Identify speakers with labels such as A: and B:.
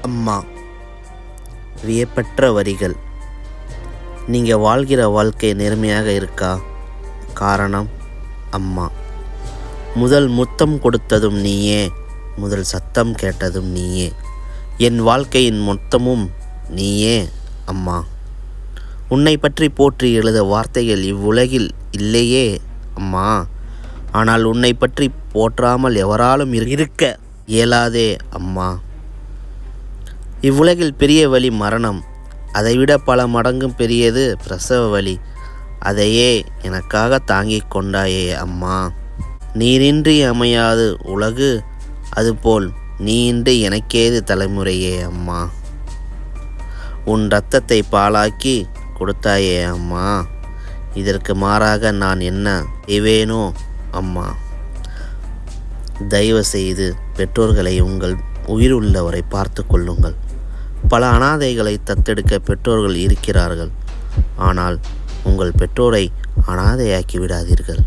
A: அம்மா. வியப்பற்ற வரிகள். நீங்கள் வாழ்கிற வாழ்க்கை நேர்மையாக இருக்கா? காரணம் அம்மா. முதல் முத்தம் கொடுத்ததும் நீயே, முதல் சத்தம் கேட்டதும் நீயே, என் வாழ்க்கையின் மொத்தமும் நீயே அம்மா. உன்னை பற்றி போற்றி எழுத வார்த்தைகள் இவ்வுலகில் இல்லையே அம்மா. ஆனால் உன்னை பற்றி போற்றாமல் எவராலும் இருக்க இயலாதே அம்மா. இவ்வுலகில் பெரிய வலி மரணம், அதைவிட பல மடங்கு பெரியது பிரசவ வலி. அதையே எனக்காக தாங்கிக் கொண்டாயே அம்மா. நீரின்றி அமையாது உலகு, அதுபோல் நீயின்றி எனக்கேது தலைமுறையே அம்மா. உன் இரத்தத்தை பாலாக்கி கொடுத்தாயே அம்மா. இதற்கு மாறாக நான் என்ன செய்வேனோ அம்மா. தயவு செய்து பெற்றோர்களை உங்கள் உயிர் உள்ளவரை பார்த்து கொள்ளுங்கள். பல அனாதைகளை தத்தெடுக்க பெற்றோர்கள் இருக்கிறார்கள். ஆனால் உங்கள் பெற்றோரை அனாதையாக்கி விடாதீர்கள்.